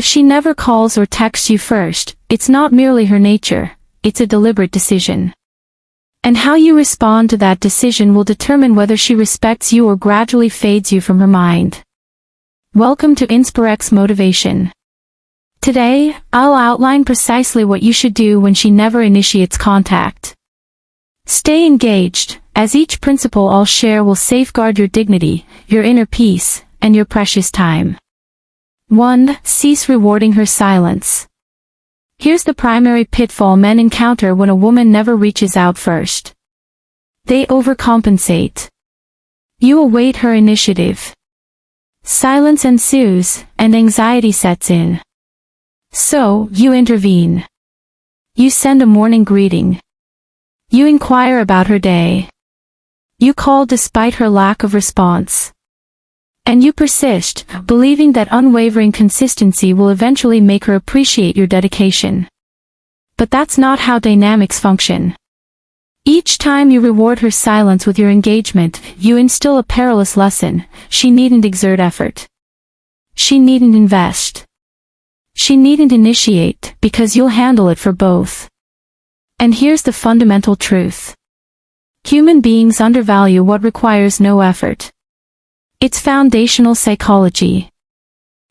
If she never calls or texts you first, it's not merely her nature, it's a deliberate decision. And how you respond to that decision will determine whether she respects you or gradually fades you from her mind. Welcome to InspireX Motivation. Today, I'll outline precisely what you should do when she never initiates contact. Stay engaged, as each principle I'll share will safeguard your dignity, your inner peace, and your precious time. 1. Cease rewarding her silence. Here's the primary pitfall men encounter when a woman never reaches out first. They overcompensate. You await her initiative. Silence ensues, and anxiety sets in. So, you intervene. You send a morning greeting. You inquire about her day. You call despite her lack of response. And you persist, believing that unwavering consistency will eventually make her appreciate your dedication. But that's not how dynamics function. Each time you reward her silence with your engagement, you instill a perilous lesson: she needn't exert effort. She needn't invest. She needn't initiate, because you'll handle it for both. And here's the fundamental truth. Human beings undervalue what requires no effort. It's foundational psychology.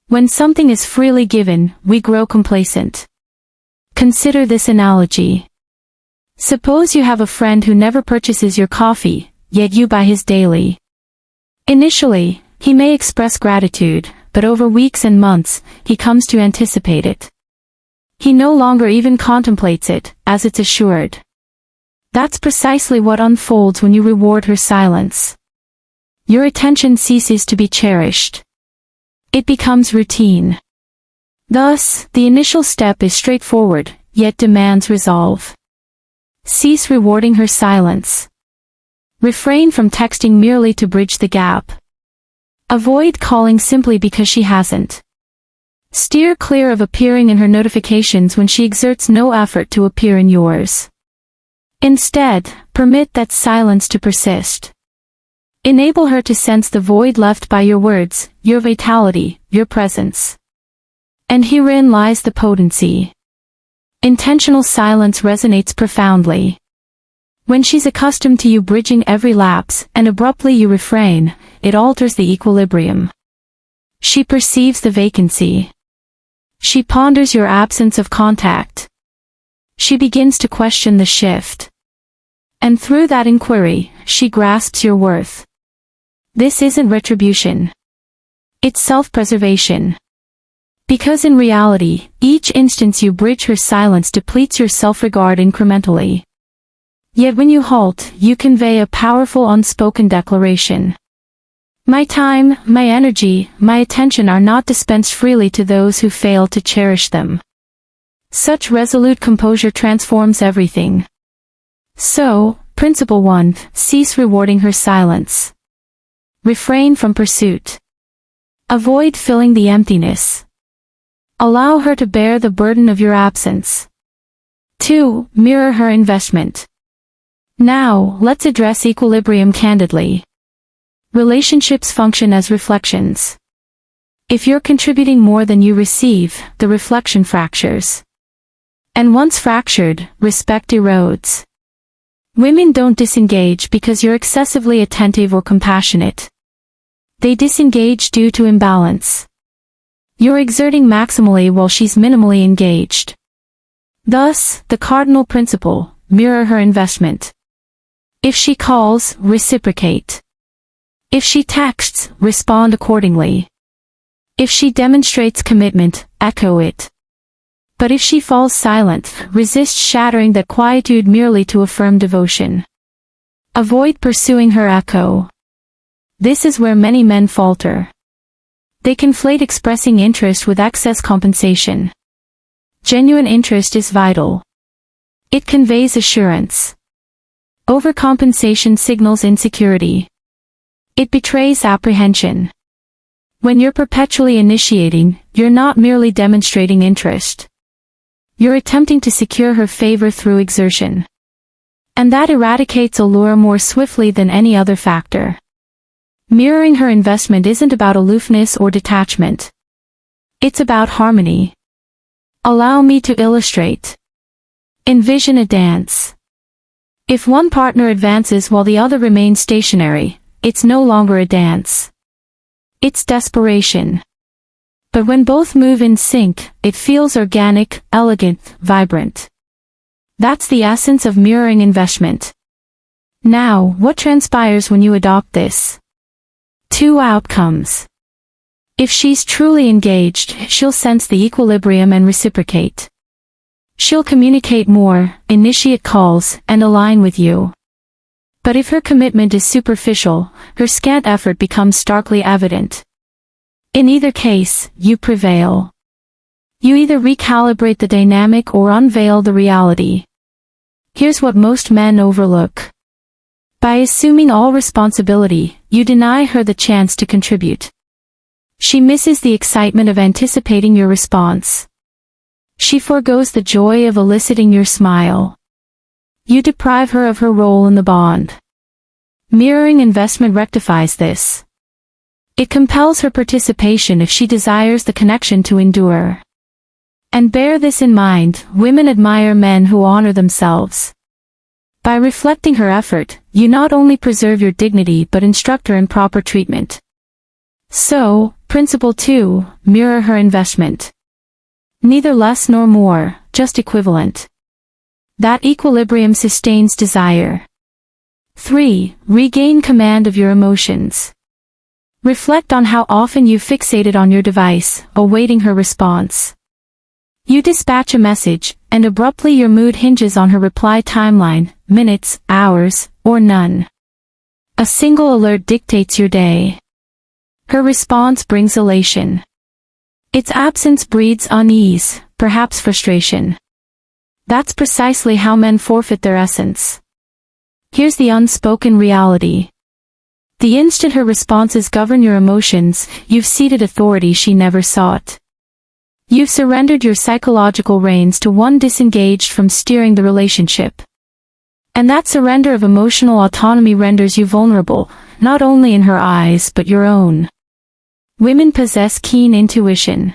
When something is freely given, we grow complacent. Consider this analogy. Suppose you have a friend who never purchases your coffee, yet you buy his daily. Initially, he may express gratitude, but over weeks and months, he comes to anticipate it. He no longer even contemplates it, as it's assured. That's precisely what unfolds when you reward her silence. Your attention ceases to be cherished. It becomes routine. Thus, the initial step is straightforward, yet demands resolve. Cease rewarding her silence. Refrain from texting merely to bridge the gap. Avoid calling simply because she hasn't. Steer clear of appearing in her notifications when she exerts no effort to appear in yours. Instead, permit that silence to persist. Enable her to sense the void left by your words, your vitality, your presence. And herein lies the potency. Intentional silence resonates profoundly. When she's accustomed to you bridging every lapse, and abruptly you refrain, it alters the equilibrium. She perceives the vacancy. She ponders your absence of contact. She begins to question the shift. And through that inquiry, she grasps your worth. This isn't retribution. It's self-preservation. Because in reality, each instance you bridge her silence depletes your self-regard incrementally. Yet when you halt, you convey a powerful unspoken declaration. My time, my energy, my attention are not dispensed freely to those who fail to cherish them. Such resolute composure transforms everything. So, Principle 1, cease rewarding her silence. Refrain from pursuit. Avoid filling the emptiness. Allow her to bear the burden of your absence. 2. Mirror her investment. Now, let's address equilibrium candidly. Relationships function as reflections. If you're contributing more than you receive, the reflection fractures. And once fractured, respect erodes. Women don't disengage because you're excessively attentive or compassionate. They disengage due to imbalance. You're exerting maximally while she's minimally engaged. Thus, the cardinal principle: mirror her investment. If she calls, reciprocate. If she texts, respond accordingly. If she demonstrates commitment, echo it. But if she falls silent, resist shattering that quietude merely to affirm devotion. Avoid pursuing her echo. This is where many men falter. They conflate expressing interest with excess compensation. Genuine interest is vital. It conveys assurance. Overcompensation signals insecurity. It betrays apprehension. When you're perpetually initiating, you're not merely demonstrating interest. You're attempting to secure her favor through exertion. And that eradicates allure more swiftly than any other factor. Mirroring her investment isn't about aloofness or detachment. It's about harmony. Allow me to illustrate. Envision a dance. If one partner advances while the other remains stationary, it's no longer a dance. It's desperation. But when both move in sync, it feels organic, elegant, vibrant. That's the essence of mirroring investment. Now, what transpires when you adopt this? Two outcomes. If she's truly engaged, she'll sense the equilibrium and reciprocate. She'll communicate more, initiate calls, and align with you. But if her commitment is superficial, her scant effort becomes starkly evident. In either case, you prevail. You either recalibrate the dynamic or unveil the reality. Here's what most men overlook. By assuming all responsibility, you deny her the chance to contribute. She misses the excitement of anticipating your response. She forgoes the joy of eliciting your smile. You deprive her of her role in the bond. Mirroring investment rectifies this. It compels her participation if she desires the connection to endure. And bear this in mind, women admire men who honor themselves. By reflecting her effort, you not only preserve your dignity but instruct her in proper treatment. So, Principle 2, mirror her investment. Neither less nor more, just equivalent. That equilibrium sustains desire. 3. Regain command of your emotions. Reflect on how often you fixated on your device, awaiting her response. You dispatch a message, and abruptly your mood hinges on her reply timeline, minutes, hours, or none. A single alert dictates your day. Her response brings elation. Its absence breeds unease, perhaps frustration. That's precisely how men forfeit their essence. Here's the unspoken reality. The instant her responses govern your emotions, you've ceded authority she never sought. You've surrendered your psychological reins to one disengaged from steering the relationship. And that surrender of emotional autonomy renders you vulnerable, not only in her eyes but your own. Women possess keen intuition.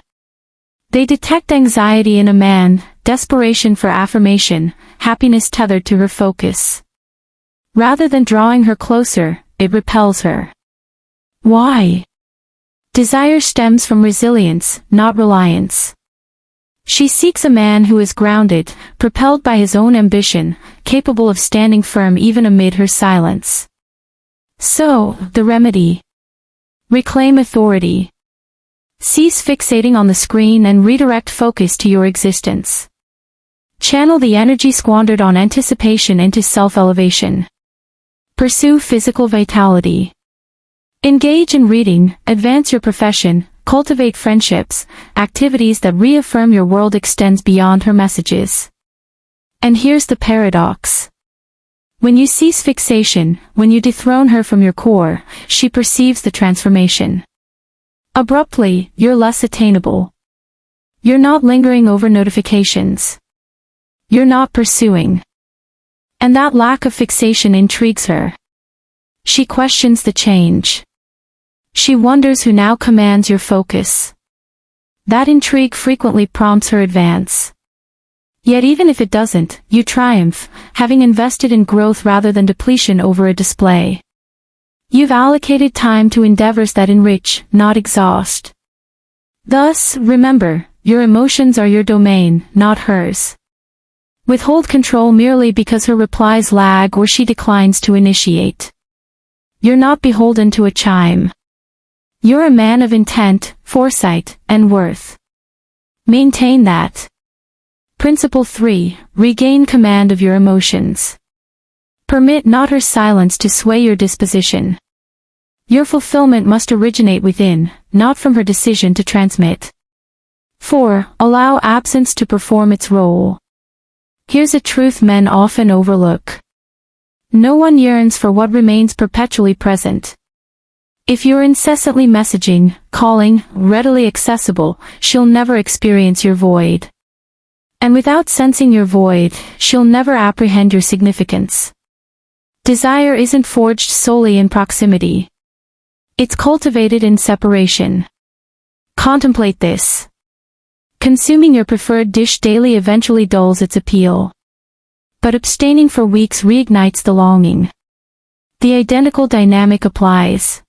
They detect anxiety in a man, desperation for affirmation, happiness tethered to her focus. Rather than drawing her closer, it repels her. Why? Desire stems from resilience, not reliance. She seeks a man who is grounded, propelled by his own ambition, capable of standing firm even amid her silence. So, the remedy. Reclaim authority. Cease fixating on the screen and redirect focus to your existence. Channel the energy squandered on anticipation into self-elevation. Pursue physical vitality. Engage in reading, advance your profession, cultivate friendships, activities that reaffirm your world extends beyond her messages. And here's the paradox. When you cease fixation, when you dethrone her from your core, she perceives the transformation. Abruptly, you're less attainable. You're not lingering over notifications. You're not pursuing. And that lack of fixation intrigues her. She questions the change. She wonders who now commands your focus. That intrigue frequently prompts her advance. Yet even if it doesn't, you triumph, having invested in growth rather than depletion over a display. You've allocated time to endeavors that enrich, not exhaust. Thus, remember, your emotions are your domain, not hers. Withhold control merely because her replies lag or she declines to initiate. You're not beholden to a chime. You're a man of intent, foresight, and worth. Maintain that. Principle 3. Regain command of your emotions. Permit not her silence to sway your disposition. Your fulfillment must originate within, not from her decision to transmit. 4. Allow absence to perform its role. Here's a truth men often overlook. No one yearns for what remains perpetually present. If you're incessantly messaging, calling, readily accessible, she'll never experience your void. And without sensing your void, she'll never apprehend your significance. Desire isn't forged solely in proximity. It's cultivated in separation. Contemplate this. Consuming your preferred dish daily eventually dulls its appeal. But abstaining for weeks reignites the longing. The identical dynamic applies.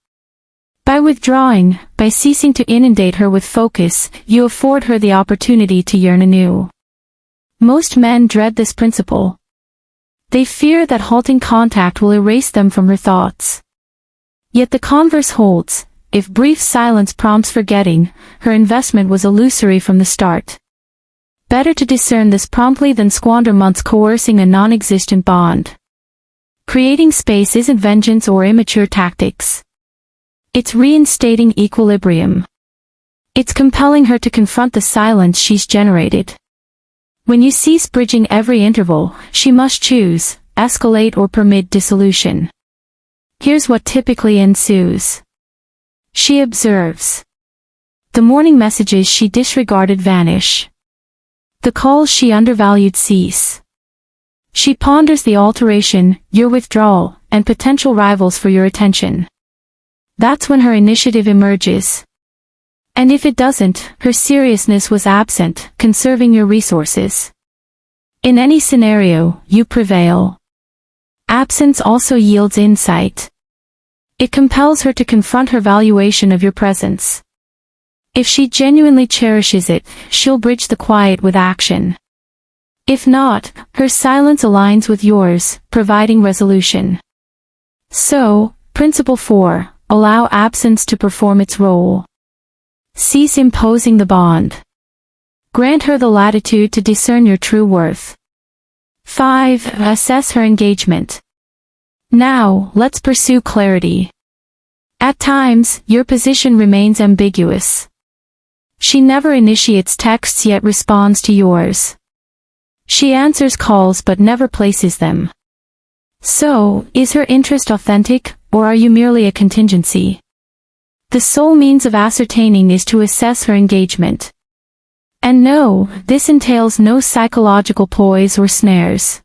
By withdrawing, by ceasing to inundate her with focus, you afford her the opportunity to yearn anew. Most men dread this principle. They fear that halting contact will erase them from her thoughts. Yet the converse holds. If brief silence prompts forgetting, her investment was illusory from the start. Better to discern this promptly than squander months coercing a non-existent bond. Creating space isn't vengeance or immature tactics. It's reinstating equilibrium. It's compelling her to confront the silence she's generated. When you cease bridging every interval, she must choose, escalate or permit dissolution. Here's what typically ensues. She observes. The morning messages she disregarded vanish. The calls she undervalued cease. She ponders the alteration, your withdrawal, and potential rivals for your attention. That's when her initiative emerges. And if it doesn't, her seriousness was absent, conserving your resources. In any scenario, you prevail. Absence also yields insight. It compels her to confront her valuation of your presence. If she genuinely cherishes it, she'll bridge the quiet with action. If not, her silence aligns with yours, providing resolution. So, Principle 4, allow absence to perform its role. Cease imposing the bond. Grant her the latitude to discern your true worth. 5. Assess her engagement. Now, let's pursue clarity. At times, your position remains ambiguous. She never initiates texts yet responds to yours. She answers calls but never places them. So, is her interest authentic, or are you merely a contingency? The sole means of ascertaining is to assess her engagement. And no, this entails no psychological ploys or snares.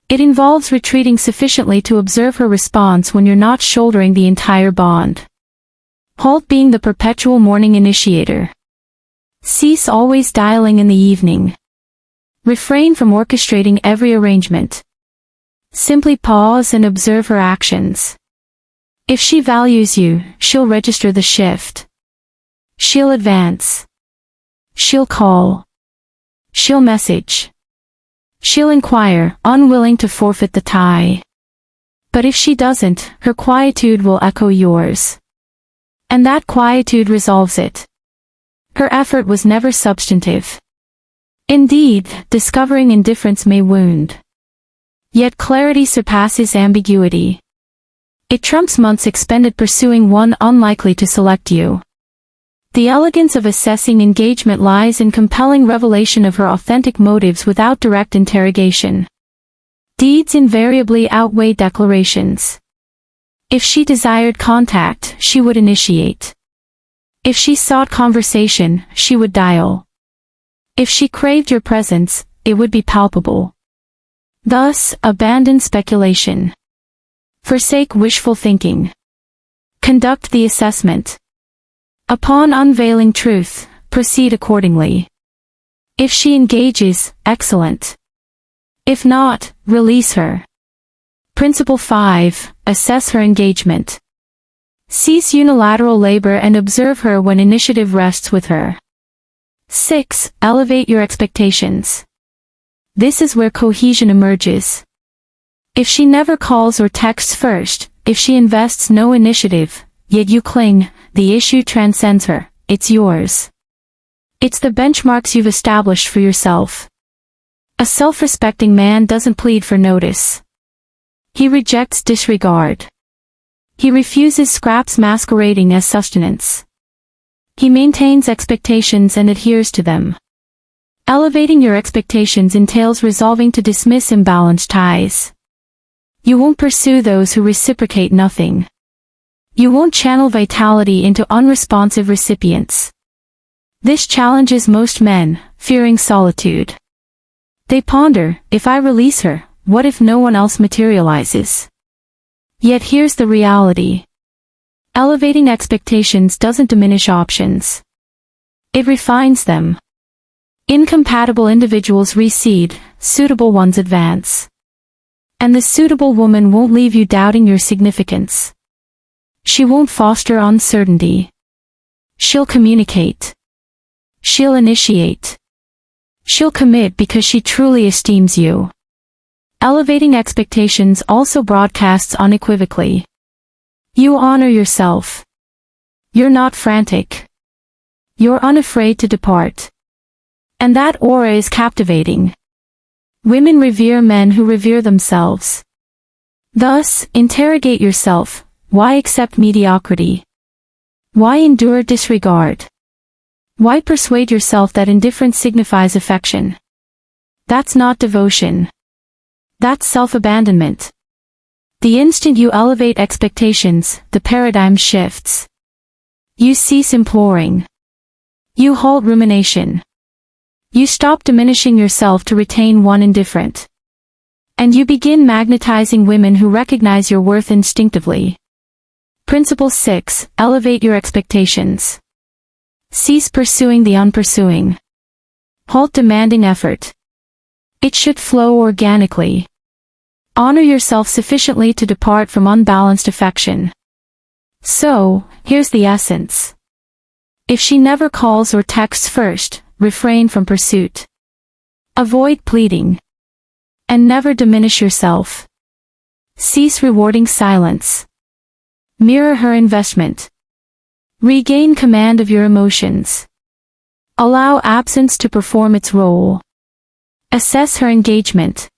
It involves retreating sufficiently to observe her response when you're not shouldering the entire bond. Halt being the perpetual morning initiator. Cease always dialing in the evening. Refrain from orchestrating every arrangement. Simply pause and observe her actions. If she values you, she'll register the shift. She'll advance. She'll call. She'll message. She'll inquire, unwilling to forfeit the tie. But if she doesn't, her quietude will echo yours. And that quietude resolves it. Her effort was never substantive. Indeed, discovering indifference may wound. Yet clarity surpasses ambiguity. It trumps months expended pursuing one unlikely to select you. The elegance of assessing engagement lies in compelling revelation of her authentic motives without direct interrogation. Deeds invariably outweigh declarations. If she desired contact, she would initiate. If she sought conversation, she would dial. If she craved your presence, it would be palpable. Thus, abandon speculation. Forsake wishful thinking. Conduct the assessment. Upon unveiling truth, proceed accordingly. If she engages, excellent. If not, release her. Principle 5, assess her engagement. Cease unilateral labor and observe her when initiative rests with her. 6. Elevate your expectations. This is where cohesion emerges. If she never calls or texts first, if she invests no initiative, yet you cling, the issue transcends her, it's yours. It's the benchmarks you've established for yourself. A self-respecting man doesn't plead for notice. He rejects disregard. He refuses scraps masquerading as sustenance. He maintains expectations and adheres to them. Elevating your expectations entails resolving to dismiss imbalanced ties. You won't pursue those who reciprocate nothing. You won't channel vitality into unresponsive recipients. This challenges most men, fearing solitude. They ponder, if I release her, what if no one else materializes? Yet here's the reality. Elevating expectations doesn't diminish options. It refines them. Incompatible individuals recede, suitable ones advance. And the suitable woman won't leave you doubting your significance. She won't foster uncertainty. She'll communicate. She'll initiate. She'll commit because she truly esteems you. Elevating expectations also broadcasts unequivocally. You honor yourself. You're not frantic. You're unafraid to depart. And that aura is captivating. Women revere men who revere themselves. Thus, interrogate yourself. Why accept mediocrity? Why endure disregard? Why persuade yourself that indifference signifies affection? That's not devotion. That's self-abandonment. The instant you elevate expectations, the paradigm shifts. You cease imploring. You halt rumination. You stop diminishing yourself to retain one indifferent. And you begin magnetizing women who recognize your worth instinctively. Principle 6. Elevate your expectations. Cease pursuing the unpursuing. Halt demanding effort. It should flow organically. Honor yourself sufficiently to depart from unbalanced affection. So, here's the essence. If she never calls or texts first, refrain from pursuit. Avoid pleading. And never diminish yourself. Cease rewarding silence. Mirror her investment. Regain command of your emotions. Allow absence to perform its role. Assess her engagement.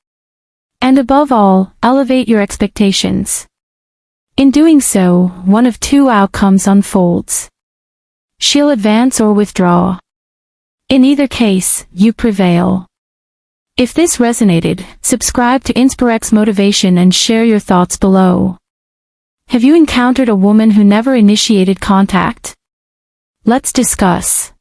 And above all, elevate your expectations. In doing so, one of two outcomes unfolds. She'll advance or withdraw. In either case, you prevail. If this resonated, subscribe to InspireX Motivation and share your thoughts below. Have you encountered a woman who never initiated contact? Let's discuss.